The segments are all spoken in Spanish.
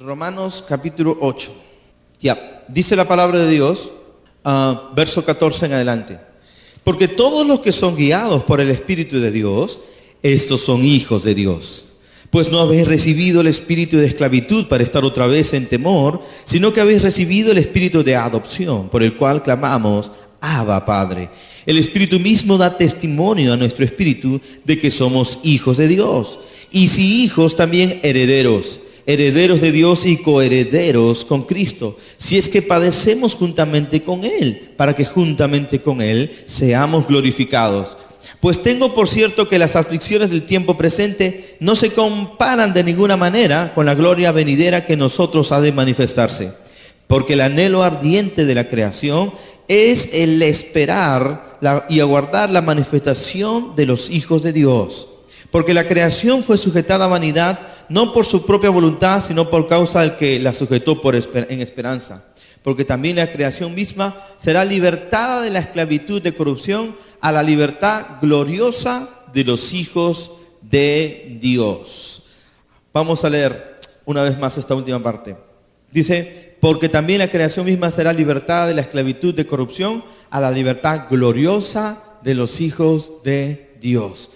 Romanos capítulo 8. Dice la palabra de Dios, verso 14 en adelante. Porque todos los que son guiados por el Espíritu de Dios, estos son hijos de Dios. Pues no habéis recibido el espíritu de esclavitud para estar otra vez en temor, sino que habéis recibido el espíritu de adopción, por el cual clamamos, Abba, Padre. El Espíritu mismo da testimonio a nuestro espíritu de que somos hijos de Dios. Y si hijos, también herederos, herederos de Dios y coherederos con Cristo, si es que padecemos juntamente con Él, para que juntamente con Él seamos glorificados. Pues tengo por cierto que las aflicciones del tiempo presente no se comparan de ninguna manera con la gloria venidera que en nosotros ha de manifestarse. Porque el anhelo ardiente de la creación es el esperar y aguardar la manifestación de los hijos de Dios. Porque la creación fue sujetada a vanidad, no por su propia voluntad, sino por causa del que la sujetó en esperanza. Porque también la creación misma será libertada de la esclavitud de corrupción a la libertad gloriosa de los hijos de Dios. Vamos a leer una vez más esta última parte. Dice, porque también la creación misma será libertada de la esclavitud de corrupción a la libertad gloriosa de los hijos de Dios.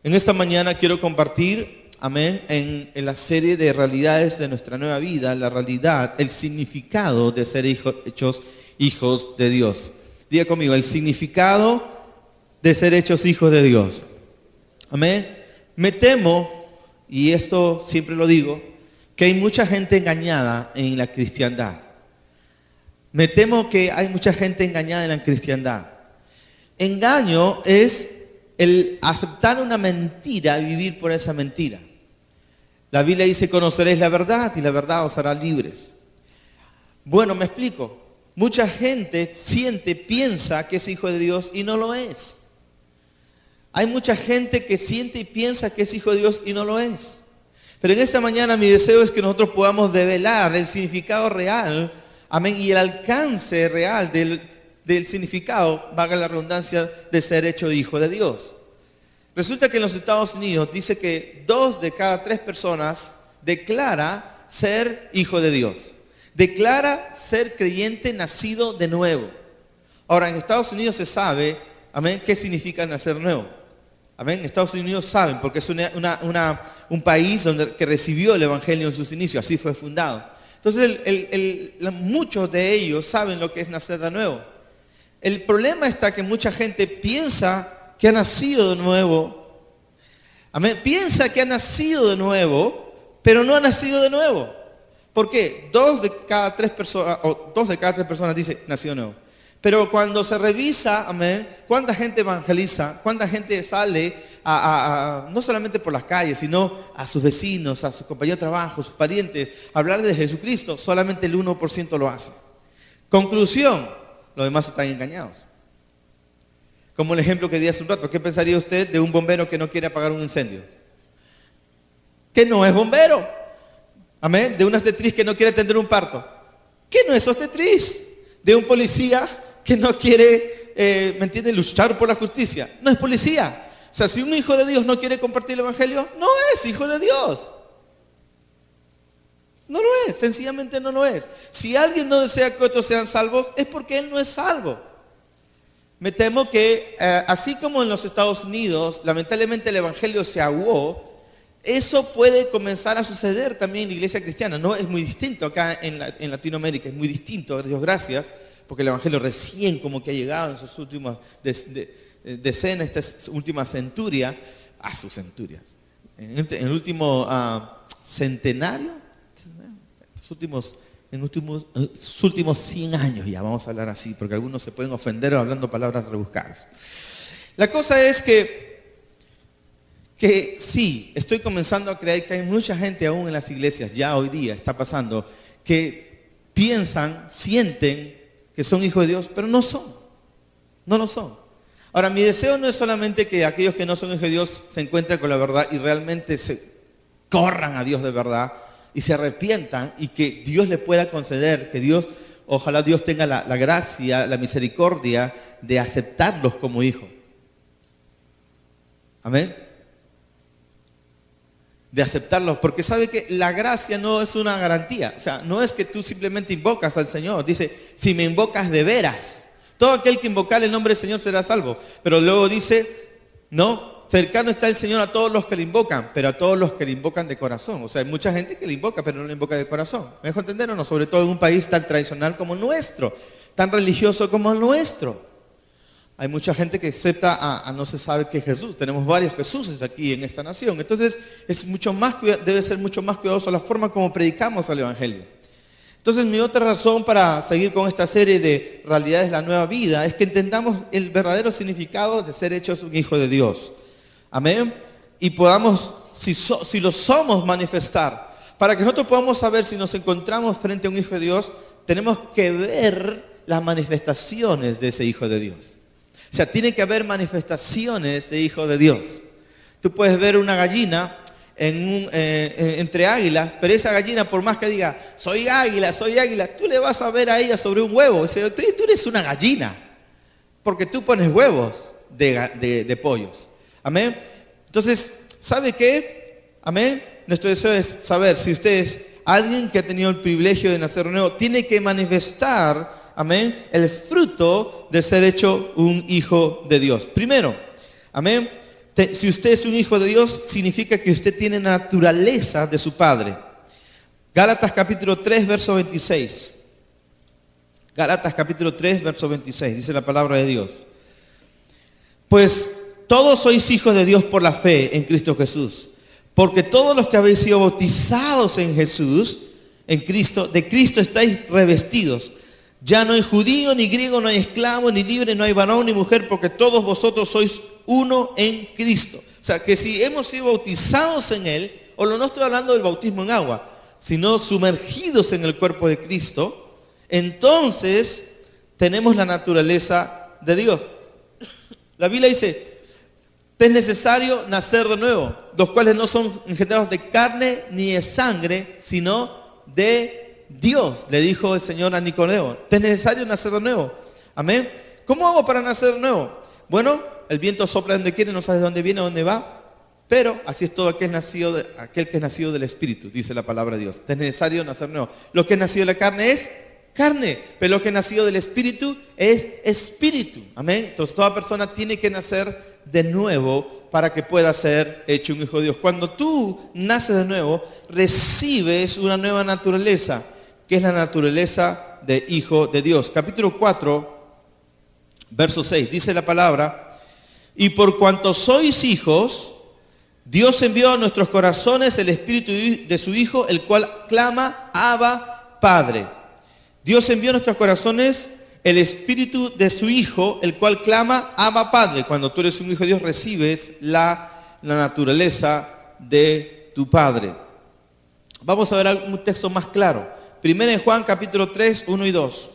En esta mañana quiero compartir, amén, en la serie de realidades de nuestra nueva vida, la realidad, el significado de ser hechos hijos de Dios. Diga conmigo, el significado de ser hechos hijos de Dios. Amén. Me temo, y esto siempre lo digo, que hay mucha gente engañada en la cristiandad. Me temo que hay mucha gente engañada en la cristiandad. Engaño es el aceptar una mentira y vivir por esa mentira. La Biblia dice, conoceréis la verdad y la verdad os hará libres. Bueno, me explico. Mucha gente piensa que es hijo de Dios y no lo es. Hay mucha gente que siente y piensa que es hijo de Dios y no lo es. Pero en esta mañana mi deseo es que nosotros podamos develar el significado real, amén, y el alcance real del significado, valga la redundancia, de ser hecho hijo de Dios. Resulta que en los Estados Unidos dice que 2 de cada 3 personas declara ser hijo de Dios. Declara ser creyente nacido de nuevo. Ahora, en Estados Unidos se sabe, amén, qué significa nacer nuevo. Amén, en Estados Unidos saben, porque es un país que recibió el Evangelio en sus inicios, así fue fundado. Entonces, muchos de ellos saben lo que es nacer de nuevo. El problema está que mucha gente piensa que ha nacido de nuevo. Amén. Piensa que ha nacido de nuevo, pero no ha nacido de nuevo. ¿Por qué? 2 de cada 3 personas dice nacido de nuevo. Pero cuando se revisa, amén, cuánta gente evangeliza, cuánta gente sale no solamente por las calles, sino a sus vecinos, a sus compañeros de trabajo, sus parientes, a hablar de Jesucristo, solamente el 1% lo hace. Conclusión, los demás están engañados. Como el ejemplo que di hace un rato, ¿qué pensaría usted de un bombero que no quiere apagar un incendio? Que no es bombero. Amén. De una obstetriz que no quiere atender un parto. Que no es obstetriz. De un policía que no quiere, ¿me entiende?, luchar por la justicia. No es policía. O sea, si un hijo de Dios no quiere compartir el Evangelio, no es hijo de Dios. No lo es, sencillamente no lo es. Si alguien no desea que otros sean salvos, es porque él no es salvo. Me temo que, así como en los Estados Unidos, lamentablemente el Evangelio se aguó, eso puede comenzar a suceder también en la iglesia cristiana. No es muy distinto acá en Latinoamérica, es muy distinto, Dios gracias, porque el Evangelio recién como que ha llegado en sus últimas decenas, esta última centuria, sus centurias, en el último centenario, en los últimos 100 años, ya vamos a hablar así, porque algunos se pueden ofender hablando palabras rebuscadas. La cosa es que sí, estoy comenzando a creer que hay mucha gente aún en las iglesias, ya hoy día está pasando, que piensan, sienten que son hijos de Dios, pero no son. No lo son. Ahora, mi deseo no es solamente que aquellos que no son hijos de Dios se encuentren con la verdad y realmente se corran a Dios de verdad y se arrepientan y que Dios les pueda conceder, ojalá Dios tenga la gracia, la misericordia de aceptarlos como hijos. Amén. de aceptarlo, porque sabe que la gracia no es una garantía. O sea, no es que tú simplemente invocas al Señor. Dice, si me invocas de veras, todo aquel que invocar el nombre del Señor será salvo. Pero luego dice, no, cercano está el Señor a todos los que le invocan, pero a todos los que le invocan de corazón. O sea, hay mucha gente que le invoca, pero no le invoca de corazón. ¿Me dejo entender o no? Sobre todo en un país tan tradicional como nuestro, tan religioso como el nuestro. Hay mucha gente que acepta a no se sabe qué Jesús. Tenemos varios Jesuses aquí en esta nación. Entonces, debe ser mucho más cuidadoso la forma como predicamos al Evangelio. Entonces, mi otra razón para seguir con esta serie de realidades de la nueva vida es que entendamos el verdadero significado de ser hechos un hijo de Dios. Amén. Y podamos, si lo somos, manifestar. Para que nosotros podamos saber si nos encontramos frente a un hijo de Dios, tenemos que ver las manifestaciones de ese hijo de Dios. O sea, tiene que haber manifestaciones de hijo de Dios. Tú puedes ver una gallina entre águilas, pero esa gallina, por más que diga, soy águila, tú le vas a ver a ella sobre un huevo. Dice, tú eres una gallina, porque tú pones huevos de pollos. Amén. Entonces, ¿sabe qué? Amén. Nuestro deseo es saber si usted es alguien que ha tenido el privilegio de nacer de nuevo, tiene que manifestar, amén, el fruto de ser hecho un hijo de Dios. Primero, amén, si usted es un hijo de Dios, significa que usted tiene la naturaleza de su Padre. Gálatas capítulo 3, verso 26. Gálatas capítulo 3, verso 26, dice la palabra de Dios. Pues todos sois hijos de Dios por la fe en Cristo Jesús. Porque todos los que habéis sido bautizados en Jesús, en Cristo, de Cristo estáis revestidos. Ya no hay judío, ni griego, no hay esclavo, ni libre, no hay varón, ni mujer, porque todos vosotros sois uno en Cristo. O sea, que si hemos sido bautizados en Él, o no estoy hablando del bautismo en agua, sino sumergidos en el cuerpo de Cristo, entonces tenemos la naturaleza de Dios. La Biblia dice, es necesario nacer de nuevo, los cuales no son engendrados de carne ni de sangre, sino de Dios, le dijo el Señor a Nicodemo. Es necesario nacer de nuevo. Amén. ¿Cómo hago para nacer de nuevo? Bueno, el viento sopla donde quiere, no sabes de dónde viene, a dónde va, pero así es todo aquel que es nacido del Espíritu, dice la palabra de Dios. Es necesario nacer de nuevo. Lo que es nacido de la carne es carne, pero lo que es nacido del Espíritu es espíritu. Amén. Entonces toda persona tiene que nacer de nuevo para que pueda ser hecho un hijo de Dios. Cuando tú naces de nuevo, recibes una nueva naturaleza, que es la naturaleza de hijo de Dios. Capítulo 4, verso 6, dice la palabra, y por cuanto sois hijos, Dios envió a nuestros corazones el espíritu de su Hijo, el cual clama, Abba, Padre. Dios envió a nuestros corazones el espíritu de su Hijo, el cual clama, Abba, Padre. Cuando tú eres un hijo de Dios, recibes la naturaleza de tu Padre. Vamos a ver un texto más claro. Primera de Juan, capítulo 3, 1 y 2.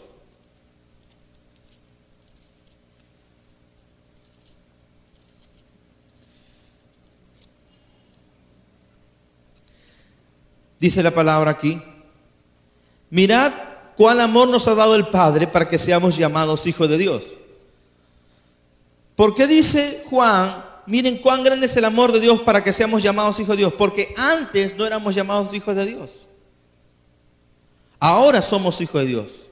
Dice la palabra aquí, mirad cuál amor nos ha dado el Padre para que seamos llamados hijos de Dios. ¿Por qué dice Juan, miren cuán grande es el amor de Dios para que seamos llamados hijos de Dios? Porque antes no éramos llamados hijos de Dios. Ahora somos hijos de Dios.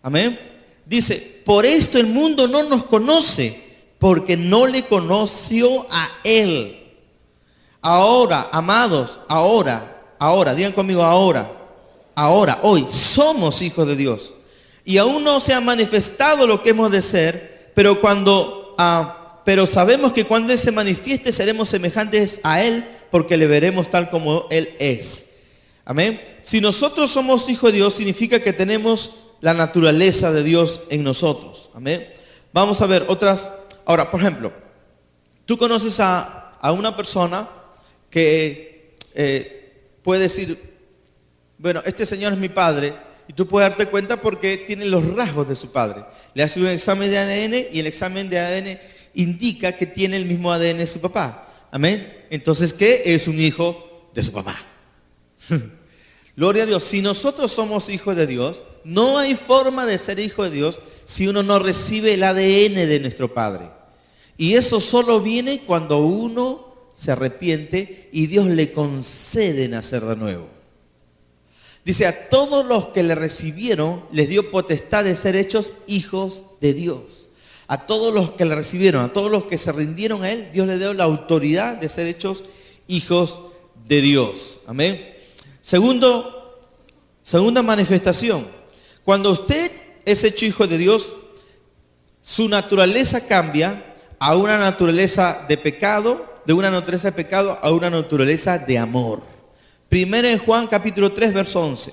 Amén. Dice, por esto el mundo no nos conoce, porque no le conoció a Él. Ahora, amados, ahora, digan conmigo ahora, hoy, somos hijos de Dios. Y aún no se ha manifestado lo que hemos de ser, pero sabemos que cuando Él se manifieste seremos semejantes a Él, porque le veremos tal como Él es. Amén. Si nosotros somos hijos de Dios, significa que tenemos la naturaleza de Dios en nosotros. Amén. Vamos a ver otras. Ahora, por ejemplo, tú conoces a una persona que puede decir, bueno, este señor es mi padre, y tú puedes darte cuenta porque tiene los rasgos de su padre. Le hace un examen de ADN y el examen de ADN indica que tiene el mismo ADN de su papá. Amén. Entonces, ¿qué? Es un hijo de su papá. Gloria a Dios. Si nosotros somos hijos de Dios, no hay forma de ser hijo de Dios si uno no recibe el ADN de nuestro Padre. Y eso solo viene cuando uno se arrepiente y Dios le concede nacer de nuevo. Dice, a todos los que le recibieron, les dio potestad de ser hechos hijos de Dios. A todos los que le recibieron, a todos los que se rindieron a Él, Dios le dio la autoridad de ser hechos hijos de Dios. Amén. Segunda manifestación. Cuando usted es hecho hijo de Dios, su naturaleza cambia a una naturaleza de pecado, de una naturaleza de pecado a una naturaleza de amor. Primero en Juan capítulo 3, verso 11.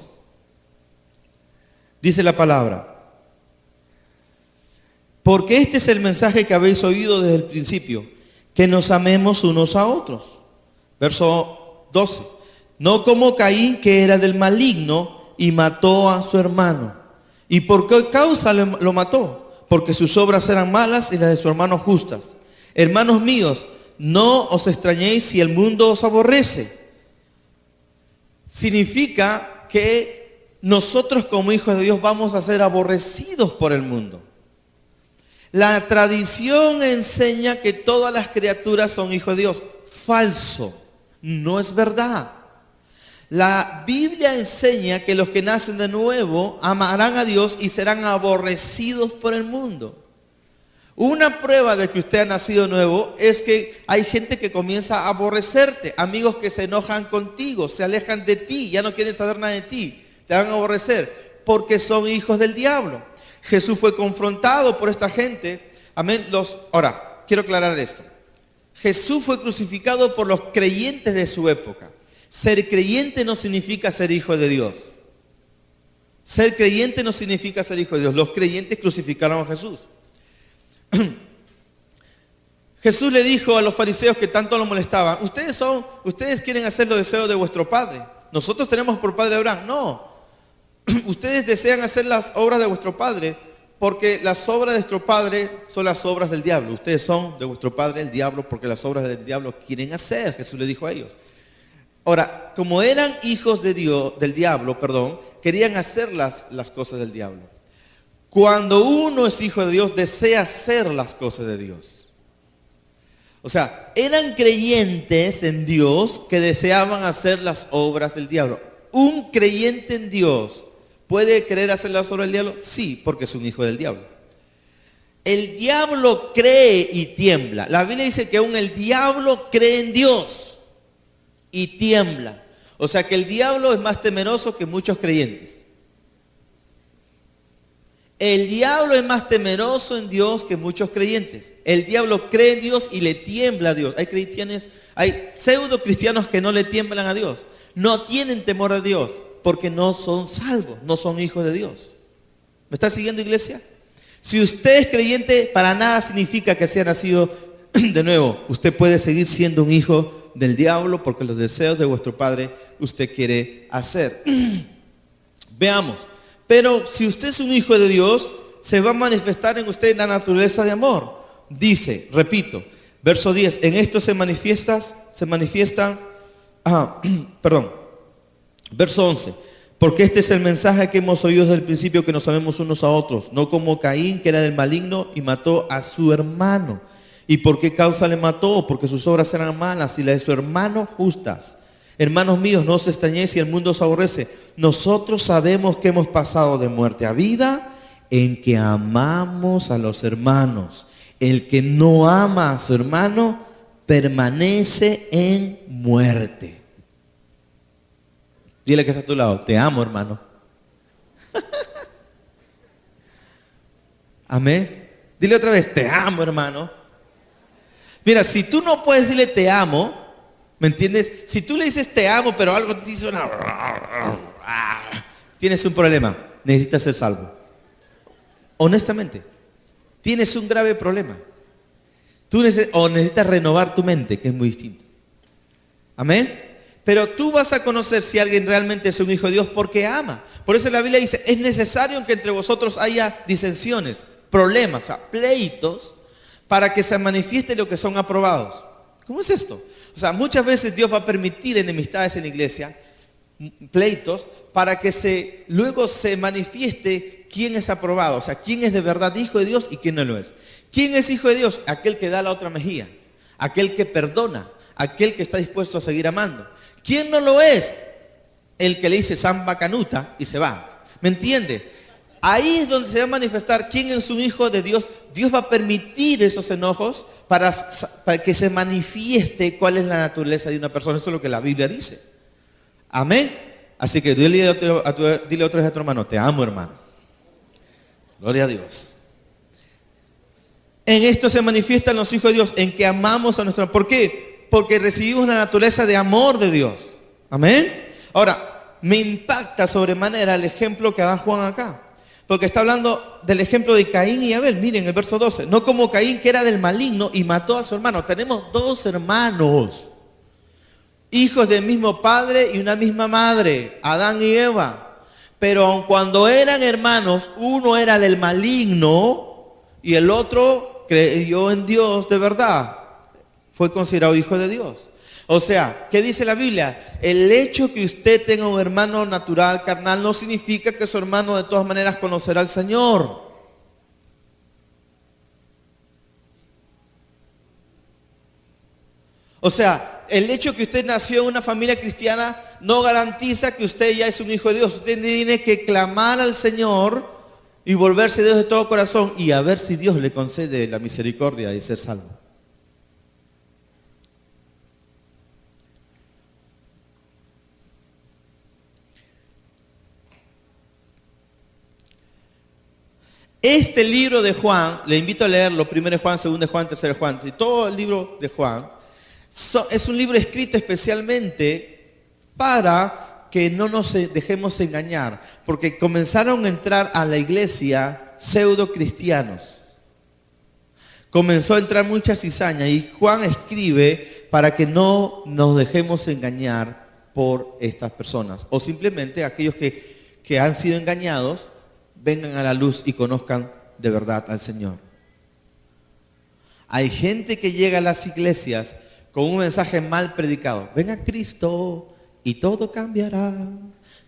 Dice la palabra. Porque este es el mensaje que habéis oído desde el principio, que nos amemos unos a otros. Verso 12. No como Caín, que era del maligno y mató a su hermano. ¿Y por qué causa lo mató? Porque sus obras eran malas y las de su hermano justas. Hermanos míos, no os extrañéis si el mundo os aborrece. Significa que nosotros como hijos de Dios vamos a ser aborrecidos por el mundo. La tradición enseña que todas las criaturas son hijos de Dios. Falso, no es verdad. La Biblia enseña que los que nacen de nuevo amarán a Dios y serán aborrecidos por el mundo. Una prueba de que usted ha nacido nuevo es que hay gente que comienza a aborrecerte, amigos que se enojan contigo, se alejan de ti, ya no quieren saber nada de ti, te van a aborrecer porque son hijos del diablo. Jesús fue confrontado por esta gente. Amén. Ahora, quiero aclarar esto. Jesús fue crucificado por los creyentes de su época. Ser creyente no significa ser hijo de Dios. Ser creyente no significa ser hijo de Dios. Los creyentes crucificaron a Jesús. Jesús le dijo a los fariseos que tanto lo molestaban, ustedes quieren hacer los deseos de vuestro padre. Nosotros tenemos por padre a Abraham. No, ustedes desean hacer las obras de vuestro padre porque las obras de vuestro padre son las obras del diablo. Ustedes son de vuestro padre el diablo porque las obras del diablo quieren hacer. Jesús le dijo a ellos. Ahora, como eran hijos de Dios, del diablo, querían hacer las cosas del diablo. Cuando uno es hijo de Dios, desea hacer las cosas de Dios. O sea, eran creyentes en Dios que deseaban hacer las obras del diablo. ¿Un creyente en Dios puede querer hacer las obras del diablo? Sí, porque es un hijo del diablo. El diablo cree y tiembla. La Biblia dice que aún el diablo cree en Dios y tiembla. O sea que el diablo es más temeroso que muchos creyentes. El diablo es más temeroso en Dios que muchos creyentes. El diablo cree en Dios y le tiembla a Dios. Hay pseudo cristianos que no le tiemblan a Dios. No tienen temor a Dios porque no son salvos, no son hijos de Dios. ¿Me está siguiendo, iglesia? Si usted es creyente, para nada significa que sea nacido de nuevo. Usted puede seguir siendo un hijo del diablo porque los deseos de vuestro padre usted quiere hacer. Veamos. Pero si usted es un hijo de Dios, se va a manifestar en usted la naturaleza de amor. Dice, repito, verso 10, en esto verso 11, porque este es el mensaje que hemos oído desde el principio, que nos amemos unos a otros, no como Caín, que era del maligno y mató a su hermano. ¿Y por qué causa le mató? Porque sus obras eran malas y las de su hermano justas. Hermanos míos, no os extrañéis si el mundo os aborrece. Nosotros sabemos que hemos pasado de muerte a vida en que amamos a los hermanos. El que no ama a su hermano permanece en muerte. Dile que está a tu lado, te amo, hermano. Amén. Dile otra vez, te amo, hermano. Mira, si tú no puedes decirle te amo, ¿me entiendes? Si tú le dices te amo, pero algo te dice tienes un problema, necesitas ser salvo. Honestamente, tienes un grave problema. O necesitas renovar tu mente, que es muy distinto. Amén. Pero tú vas a conocer si alguien realmente es un hijo de Dios porque ama. Por eso la Biblia dice, es necesario que entre vosotros haya disensiones, problemas, pleitos, para que se manifieste lo que son aprobados. ¿Cómo es esto? O sea, muchas veces Dios va a permitir enemistades en la iglesia, pleitos, para que luego se manifieste quién es aprobado. O sea, quién es de verdad hijo de Dios y quién no lo es. ¿Quién es hijo de Dios? Aquel que da la otra mejilla, aquel que perdona, aquel que está dispuesto a seguir amando. ¿Quién no lo es? El que le dice samba canuta y se va. ¿Me entiende? Ahí es donde se va a manifestar quién es un hijo de Dios. Dios va a permitir esos enojos para que se manifieste cuál es la naturaleza de una persona. Eso es lo que la Biblia dice. Amén. Así que dile a otro hermano, te amo, hermano. Gloria a Dios. En esto se manifiestan los hijos de Dios, en que amamos a nuestro... ¿Por qué? Porque recibimos la naturaleza de amor de Dios. Amén. Ahora, me impacta sobremanera el ejemplo que da Juan acá. Porque está hablando del ejemplo de Caín y Abel. Miren el verso 12. No como Caín, que era del maligno y mató a su hermano. Tenemos dos hermanos, hijos del mismo padre y una misma madre, Adán y Eva. Pero aun cuando eran hermanos, uno era del maligno y el otro creyó en Dios de verdad. Fue considerado hijo de Dios. O sea, ¿qué dice la Biblia? El hecho que usted tenga un hermano natural, carnal, no significa que su hermano de todas maneras conocerá al Señor. O sea, el hecho que usted nació en una familia cristiana no garantiza que usted ya es un hijo de Dios. Usted tiene que clamar al Señor y volverse a Dios de todo corazón y a ver si Dios le concede la misericordia de ser salvo. Este libro de Juan, le invito a leerlo, 1 Juan, 2 Juan, 3 Juan, y todo el libro de Juan, es un libro escrito especialmente para que no nos dejemos engañar, porque comenzaron a entrar a la iglesia pseudo cristianos. Comenzó a entrar mucha cizaña y Juan escribe para que no nos dejemos engañar por estas personas, o simplemente aquellos que han sido engañados, vengan a la luz y conozcan de verdad al Señor. Hay gente que llega a las iglesias con un mensaje mal predicado. Ven a Cristo y todo cambiará.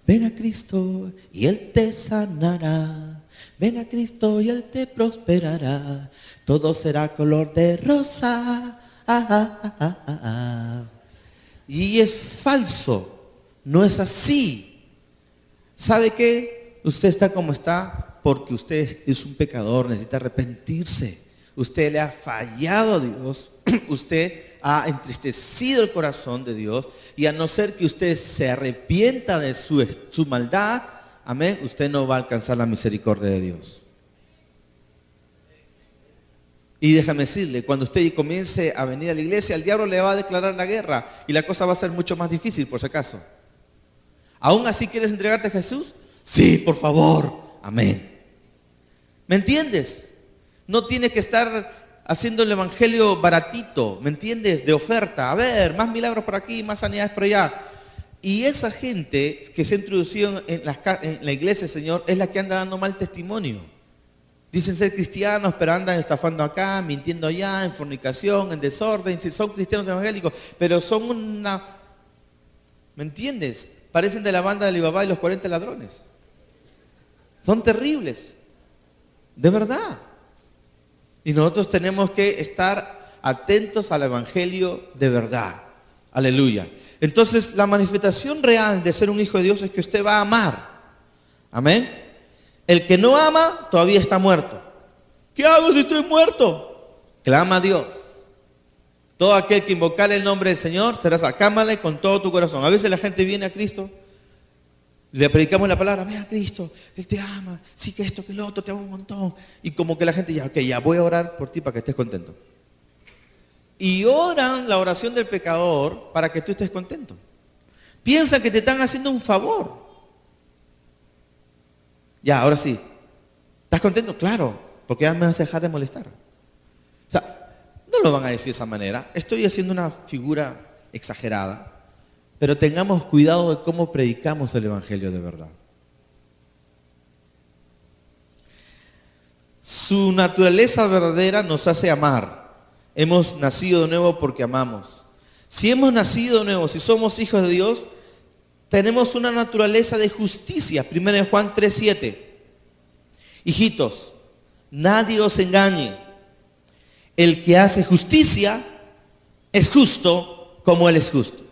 Ven a Cristo y Él te sanará. Ven a Cristo y Él te prosperará. Todo será color de rosa. Y es falso. No es así. ¿Sabe qué? Usted está como está porque usted es un pecador, necesita arrepentirse. Usted le ha fallado a Dios, usted ha entristecido el corazón de Dios y a no ser que usted se arrepienta de su maldad, amén, usted no va a alcanzar la misericordia de Dios. Y déjame decirle, cuando usted comience a venir a la iglesia, el diablo le va a declarar la guerra y la cosa va a ser mucho más difícil por si acaso. ¿Aún así quieres entregarte a Jesús? Sí, por favor. Amén. ¿Me entiendes? No tienes que estar haciendo el evangelio baratito, ¿me entiendes? De oferta. A ver, más milagros por aquí, más sanidades por allá. Y esa gente que se ha introducido en la iglesia, Señor, es la que anda dando mal testimonio. Dicen ser cristianos, pero andan estafando acá, mintiendo allá, en fornicación, en desorden. Si son cristianos evangélicos, pero son una... ¿Me entiendes? Parecen de la banda de Alibaba y los 40 ladrones. Son terribles, de verdad. Y nosotros tenemos que estar atentos al evangelio de verdad. Aleluya. Entonces, la manifestación real de ser un hijo de Dios es que usted va a amar. Amén. El que no ama todavía está muerto. ¿Qué hago si estoy muerto? Clama a Dios. Todo aquel que invocar el nombre del Señor será salvo. Cámale con todo tu corazón. A veces la gente viene a Cristo, le predicamos la palabra, ve a Cristo, Él te ama, sí que esto, que lo otro, te ama un montón. Y como que la gente ya, ok, ya voy a orar por ti para que estés contento. Y oran la oración del pecador para que tú estés contento. Piensan que te están haciendo un favor. Ya, ahora sí. ¿Estás contento? Claro, porque ya me vas a dejar de molestar. O sea, no lo van a decir de esa manera. Estoy haciendo una figura exagerada. Pero tengamos cuidado de cómo predicamos el evangelio de verdad. Su naturaleza verdadera nos hace amar. Hemos nacido de nuevo porque amamos. Si hemos nacido de nuevo, si somos hijos de Dios, tenemos una naturaleza de justicia. 1 Juan 3:7. Hijitos, nadie os engañe. El que hace justicia es justo como Él es justo.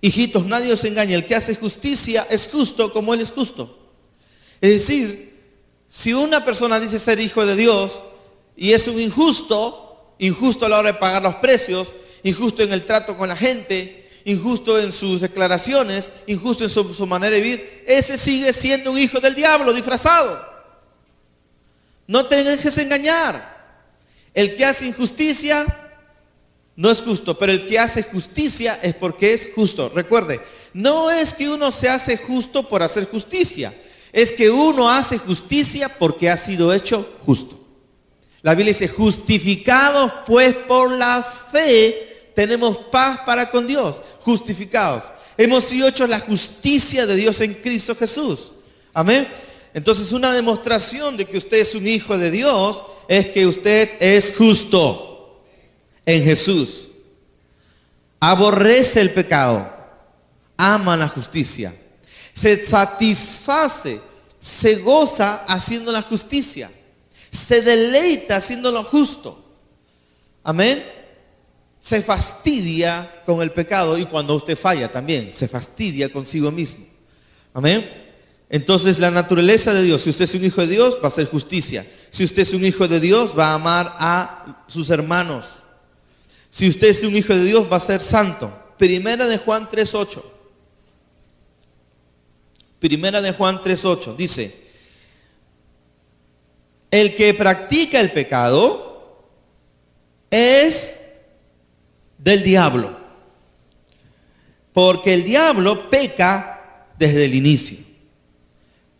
Hijitos, nadie os engañe, el que hace justicia es justo como Él es justo. Es decir, si una persona dice ser hijo de Dios y es un injusto, injusto a la hora de pagar los precios, injusto en el trato con la gente, injusto en sus declaraciones, injusto en su manera de vivir, ese sigue siendo un hijo del diablo disfrazado. No te dejes engañar. El que hace injusticia no es justo, pero el que hace justicia es porque es justo. Recuerde, no es que uno se hace justo por hacer justicia, es que uno hace justicia porque ha sido hecho justo. La Biblia dice, justificados pues por la fe, tenemos paz para con Dios. Justificados. Hemos sido hechos la justicia de Dios en Cristo Jesús. Amén. Entonces, una demostración de que usted es un hijo de Dios es que usted es justo en Jesús. Aborrece el pecado, ama la justicia, se satisface, se goza haciendo la justicia, se deleita haciendo lo justo. Amén. Se fastidia con el pecado y cuando usted falla también, se fastidia consigo mismo. Amén. Entonces la naturaleza de Dios, si usted es un hijo de Dios, va a hacer justicia. Si usted es un hijo de Dios, va a amar a sus hermanos. Si usted es un hijo de Dios, va a ser santo. Primera de Juan 3:8. Primera de Juan 3:8 dice, el que practica el pecado es del diablo, porque el diablo peca desde el inicio.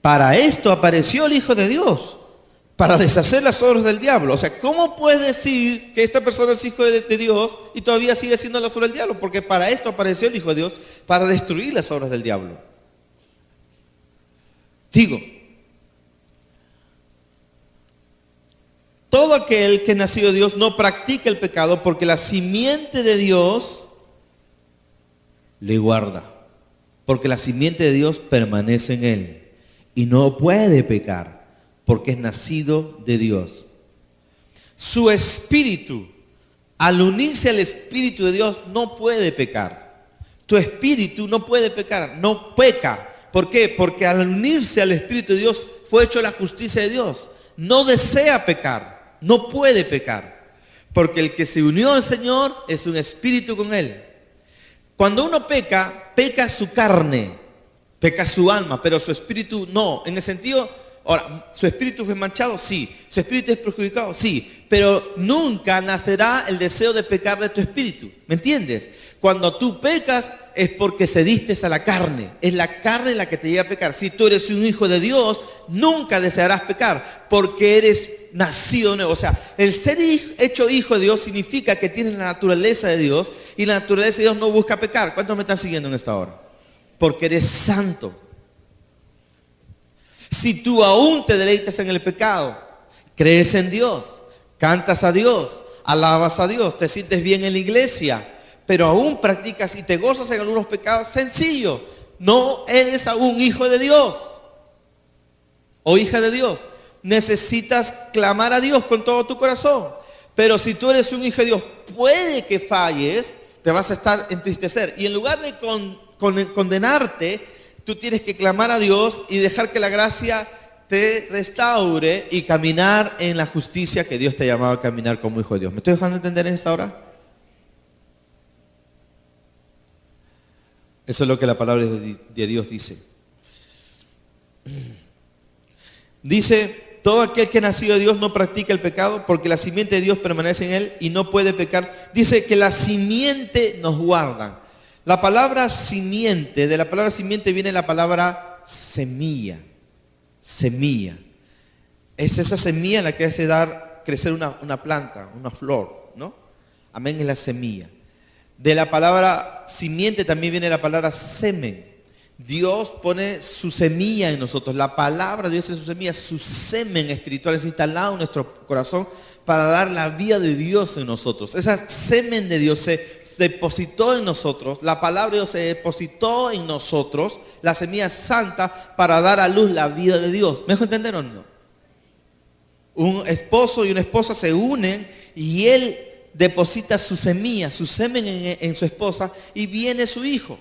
Para esto apareció el Hijo de Dios, para deshacer las obras del diablo. O sea, ¿cómo puede decir que esta persona es hijo de Dios y todavía sigue haciendo las obras del diablo? Porque para esto apareció el Hijo de Dios, para destruir las obras del diablo. Digo, todo aquel que nació de Dios no practica el pecado porque la simiente de Dios le guarda. Porque la simiente de Dios permanece en él y no puede pecar porque es nacido de Dios. Su espíritu, al unirse al Espíritu de Dios, no puede pecar. Tu espíritu no puede pecar, no peca. ¿Por qué? Porque al unirse al Espíritu de Dios fue hecho la justicia de Dios. No desea pecar, no puede pecar. Porque el que se unió al Señor es un espíritu con Él. Cuando uno peca, peca su carne, peca su alma, pero su espíritu no. En el sentido, ahora, ¿su espíritu fue manchado? Sí. ¿Su espíritu es perjudicado? Sí. Pero nunca nacerá el deseo de pecar de tu espíritu. ¿Me entiendes? Cuando tú pecas es porque cediste a la carne. Es la carne la que te lleva a pecar. Si tú eres un hijo de Dios, nunca desearás pecar porque eres nacido nuevo. O sea, el ser hecho hijo de Dios significa que tienes la naturaleza de Dios y la naturaleza de Dios no busca pecar. ¿Cuántos me están siguiendo en esta hora? Porque eres santo. Si tú aún te deleitas en el pecado, crees en Dios, cantas a Dios, alabas a Dios, te sientes bien en la iglesia, pero aún practicas y te gozas en algunos pecados, sencillo, no eres aún hijo de Dios o hija de Dios. Necesitas clamar a Dios con todo tu corazón. Pero si tú eres un hijo de Dios, puede que falles, te vas a estar entristecer. Y en lugar de condenarte, tú tienes que clamar a Dios y dejar que la gracia te restaure y caminar en la justicia que Dios te ha llamado a caminar como hijo de Dios. ¿Me estoy dejando entender en esta hora? Eso es lo que la palabra de Dios dice. Dice, todo aquel que ha nacido de Dios no practica el pecado porque la simiente de Dios permanece en él y no puede pecar. Dice que la simiente nos guarda. La palabra simiente, de la palabra simiente viene la palabra semilla. Semilla. Es esa semilla la que hace dar crecer una planta, una flor, ¿no? Amén, es la semilla. De la palabra simiente también viene la palabra semen. Dios pone su semilla en nosotros. La palabra de Dios es su semilla, su semen espiritual es instalado en nuestro corazón para dar la vida de Dios en nosotros. Esa semen de Dios se depositó en nosotros, la palabra de Dios se depositó en nosotros, la semilla santa para dar a luz la vida de Dios. ¿Me dejo entender o no? Un esposo y una esposa se unen y él deposita su semilla, su semen en su esposa y viene su hijo.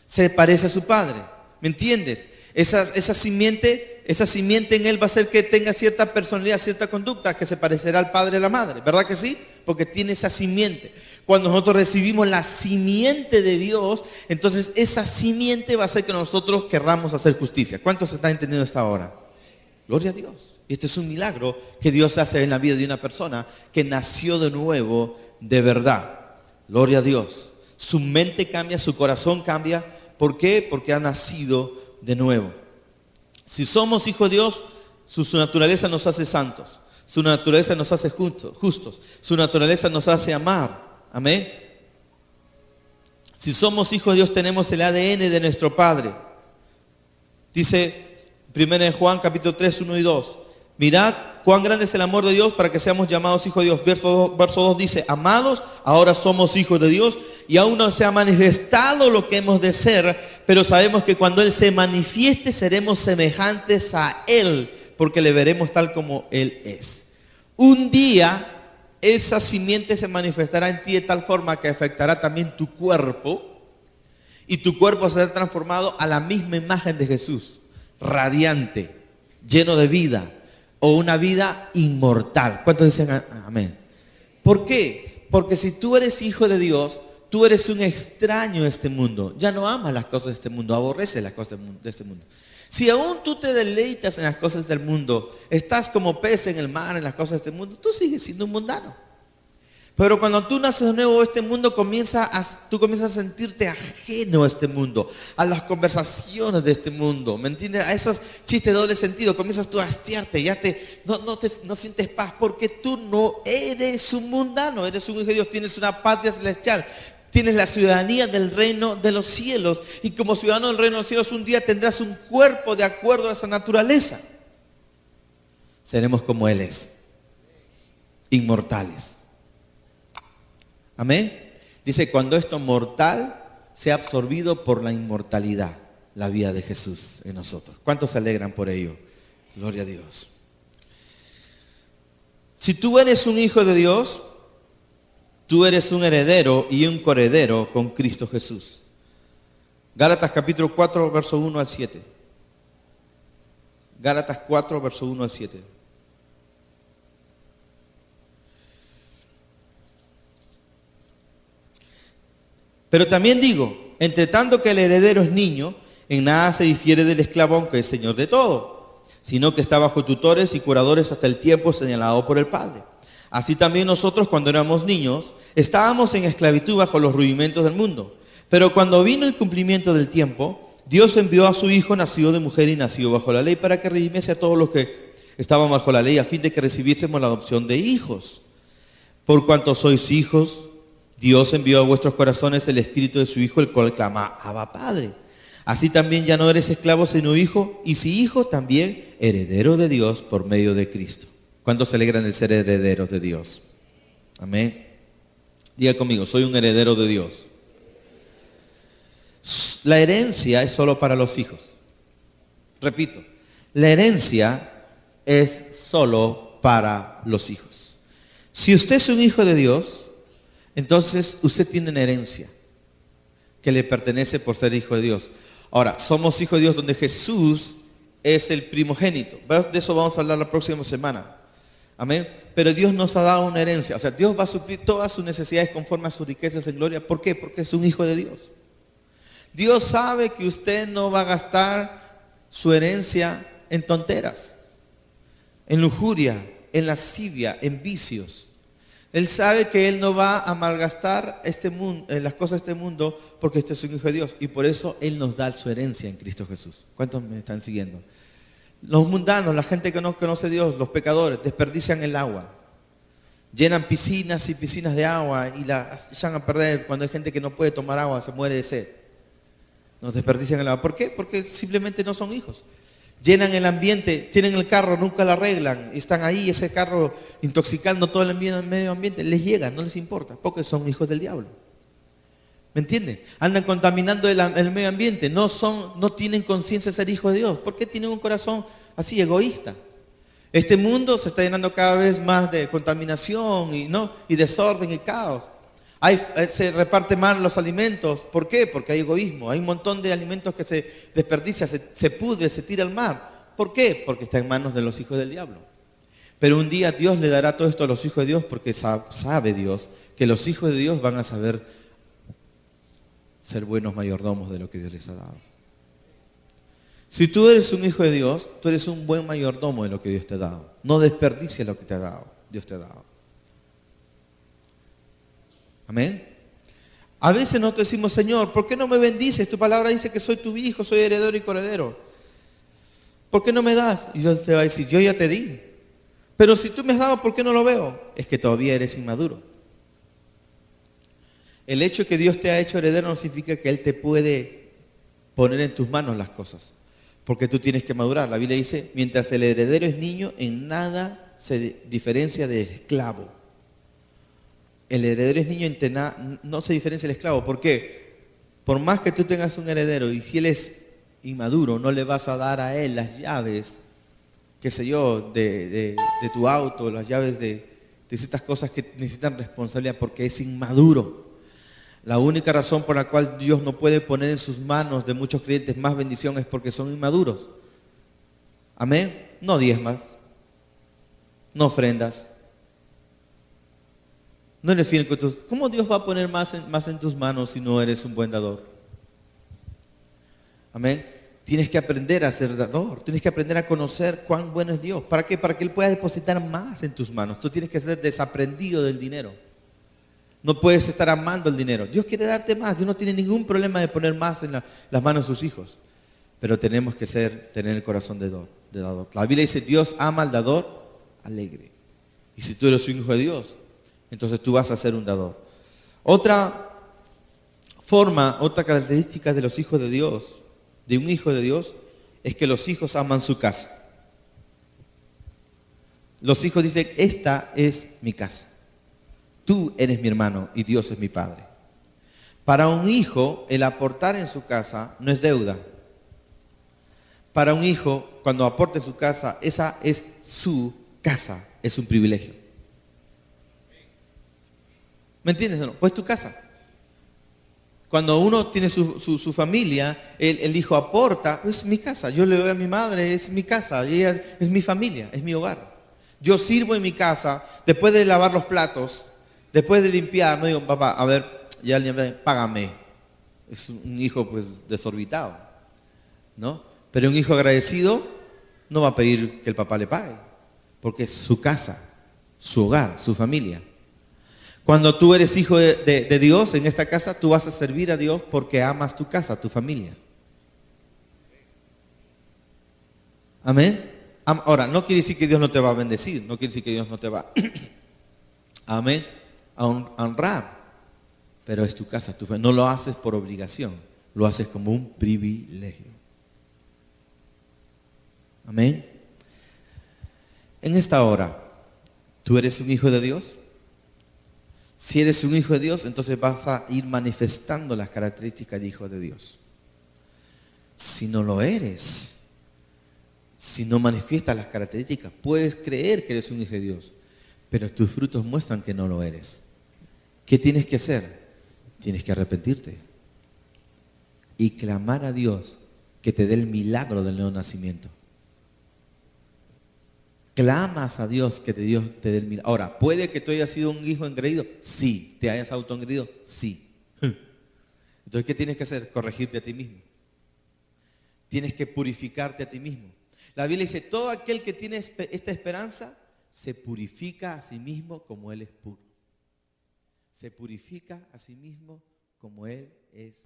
Se parece a su padre. ¿Me entiendes? Esa simiente en él va a hacer que tenga cierta personalidad, cierta conducta que se parecerá al padre y a la madre. ¿Verdad que sí? Porque tiene esa simiente. Cuando nosotros recibimos la simiente de Dios, entonces esa simiente va a hacer que nosotros querramos hacer justicia. ¿Cuántos están entendiendo esta hora? Gloria a Dios. Y este es un milagro que Dios hace en la vida de una persona que nació de nuevo de verdad. Gloria a Dios. Su mente cambia, su corazón cambia. ¿Por qué? Porque ha nacido de nuevo. Si somos hijos de Dios, su naturaleza nos hace santos. Su naturaleza nos hace justos. Su naturaleza nos hace amar. Amén. Si somos hijos de Dios, tenemos el ADN de nuestro Padre. Dice 1 Juan capítulo 3, 1 y 2. Mirad cuán grande es el amor de Dios para que seamos llamados hijos de Dios. Verso 2 dice, amados, ahora somos hijos de Dios y aún no se ha manifestado lo que hemos de ser, pero sabemos que cuando Él se manifieste seremos semejantes a Él, porque le veremos tal como Él es. Un día esa simiente se manifestará en ti de tal forma que afectará también tu cuerpo, y tu cuerpo será transformado a la misma imagen de Jesús, radiante, lleno de vida, o una vida inmortal. ¿Cuántos dicen amén? ¿Por qué? Porque si tú eres hijo de Dios, tú eres un extraño a este mundo. Ya no amas las cosas de este mundo, aborreces las cosas de este mundo. Si aún tú te deleitas en las cosas del mundo, estás como pez en el mar, en las cosas de este mundo, tú sigues siendo un mundano. Pero cuando tú naces de nuevo, este mundo tú comienzas a sentirte ajeno a este mundo, a las conversaciones de este mundo, ¿me entiendes? A esos chistes de doble sentido, comienzas tú a hastiarte, no sientes paz, porque tú no eres un mundano, eres un hijo de Dios, tienes una patria celestial, tienes la ciudadanía del reino de los cielos, y como ciudadano del reino de los cielos, un día tendrás un cuerpo de acuerdo a esa naturaleza. Seremos como Él es, inmortales. Amén. Dice, cuando esto mortal sea absorbido por la inmortalidad, la vida de Jesús en nosotros. ¿Cuántos se alegran por ello? Gloria a Dios. Si tú eres un hijo de Dios, tú eres un heredero y un coheredero con Cristo Jesús. Gálatas capítulo 4, verso 1 al 7. Gálatas 4, verso 1 al 7. Pero también digo, entre tanto que el heredero es niño, en nada se difiere del esclavo, aunque es señor de todo, sino que está bajo tutores y curadores hasta el tiempo señalado por el Padre. Así también nosotros, cuando éramos niños, estábamos en esclavitud bajo los rudimentos del mundo. Pero cuando vino el cumplimiento del tiempo, Dios envió a su Hijo, nacido de mujer y nacido bajo la ley, para que redimiese a todos los que estaban bajo la ley, a fin de que recibiésemos la adopción de hijos. Por cuanto sois hijos, Dios envió a vuestros corazones el Espíritu de su Hijo, el cual clama, Abba, Padre. Así también ya no eres esclavo, sino hijo, y si hijo, también heredero de Dios por medio de Cristo. ¿Cuántos se alegran de ser herederos de Dios? Amén. Diga conmigo, soy un heredero de Dios. La herencia es solo para los hijos. Repito, la herencia es solo para los hijos. Si usted es un hijo de Dios, entonces usted tiene una herencia que le pertenece por ser hijo de Dios. Ahora, somos hijos de Dios donde Jesús es el primogénito. De eso vamos a hablar la próxima semana. Amén. Pero Dios nos ha dado una herencia. O sea, Dios va a suplir todas sus necesidades conforme a sus riquezas en gloria. ¿Por qué? Porque es un hijo de Dios. Dios sabe que usted no va a gastar su herencia en tonteras, en lujuria, en lascivia, en vicios. Él sabe que Él no va a malgastar este mundo, las cosas de este mundo, porque este es un hijo de Dios. Y por eso Él nos da su herencia en Cristo Jesús. ¿Cuántos me están siguiendo? Los mundanos, la gente que no conoce a Dios, los pecadores, desperdician el agua. Llenan piscinas y piscinas de agua y las echan a perder. Cuando hay gente que no puede tomar agua, se muere de sed. Nos desperdician el agua. ¿Por qué? Porque simplemente no son hijos. Llenan el ambiente, tienen el carro, nunca lo arreglan, están ahí, ese carro intoxicando todo el medio ambiente, les llega, no les importa, porque son hijos del diablo. ¿Me entienden? Andan contaminando el medio ambiente, no tienen conciencia de ser hijos de Dios, porque tienen un corazón así egoísta. Este mundo se está llenando cada vez más de contaminación y desorden y caos. Se reparte mal los alimentos. ¿Por qué? Porque hay egoísmo. Hay un montón de alimentos que se desperdicia, se pudre, se tira al mar. ¿Por qué? Porque está en manos de los hijos del diablo. Pero un día Dios le dará todo esto a los hijos de Dios porque sabe Dios que los hijos de Dios van a saber ser buenos mayordomos de lo que Dios les ha dado. Si tú eres un hijo de Dios, tú eres un buen mayordomo de lo que Dios te ha dado. No desperdicies lo que te ha dado, Dios te ha dado. Amén. A veces nosotros decimos, Señor, ¿por qué no me bendices? Tu palabra dice que soy tu hijo, soy heredero y coheredero. ¿Por qué no me das? Y Dios te va a decir, yo ya te di. Pero si tú me has dado, ¿por qué no lo veo? Es que todavía eres inmaduro. El hecho de que Dios te ha hecho heredero no significa que Él te puede poner en tus manos las cosas. Porque tú tienes que madurar. La Biblia dice, mientras el heredero es niño, en nada se diferencia de esclavo. El heredero es niño, no se diferencia del esclavo. ¿Por qué? Por más que tú tengas un heredero y si él es inmaduro, no le vas a dar a él las llaves, qué sé yo, de tu auto, las llaves de ciertas cosas que necesitan responsabilidad porque es inmaduro. La única razón por la cual Dios no puede poner en sus manos de muchos creyentes más bendición es porque son inmaduros. Amén. No diezmas, no ofrendas, no eres fiel con tus... ¿Cómo Dios va a poner más en tus manos si no eres un buen dador? Amén. Tienes que aprender a ser dador, tienes que aprender a conocer cuán bueno es Dios. ¿Para qué? Para que Él pueda depositar más en tus manos. Tú tienes que ser desaprendido del dinero. No puedes estar amando el dinero. Dios quiere darte más. Dios no tiene ningún problema de poner más en las manos de sus hijos. Pero tenemos que tener el corazón de dador. La Biblia dice, Dios ama al dador alegre. Y si tú eres un hijo de Dios, entonces tú vas a ser un dador. Otra característica de los hijos de Dios, de un hijo de Dios, es que los hijos aman su casa. Los hijos dicen, esta es mi casa. Tú eres mi hermano y Dios es mi padre. Para un hijo, el aportar en su casa no es deuda. Para un hijo, cuando aporta en su casa, esa es su casa, es un privilegio. ¿Me entiendes? No? Pues tu casa. Cuando uno tiene su familia, el hijo aporta, es mi casa. Yo le doy a mi madre, es mi casa, y ella es mi familia, es mi hogar. Yo sirvo en mi casa, después de lavar los platos, después de limpiar, no digo, papá, a ver, ya págame. Es un hijo pues desorbitado, ¿no? Pero un hijo agradecido no va a pedir que el papá le pague, porque es su casa, su hogar, su familia. Cuando tú eres hijo de Dios en esta casa, tú vas a servir a Dios porque amas tu casa, tu familia. Amén. Ahora, no quiere decir que Dios no te va a bendecir, no quiere decir que Dios no te va amén, a honrar, pero es tu casa, no lo haces por obligación, lo haces como un privilegio. Amén. En esta hora, ¿tú eres un hijo de Dios? Si eres un hijo de Dios, entonces vas a ir manifestando las características de hijo de Dios. Si no lo eres, si no manifiestas las características, puedes creer que eres un hijo de Dios, pero tus frutos muestran que no lo eres. ¿Qué tienes que hacer? Tienes que arrepentirte y clamar a Dios que te dé el milagro del nuevo nacimiento. Clamas a Dios que Dios te dé el milagro. Ahora, ¿puede que tú hayas sido un hijo engreído? Sí. ¿Te hayas autoengreído? Sí. Entonces, ¿qué tienes que hacer? Corregirte a ti mismo. Tienes que purificarte a ti mismo. La Biblia dice, todo aquel que tiene esta esperanza se purifica a sí mismo como Él es puro. Se purifica a sí mismo como Él es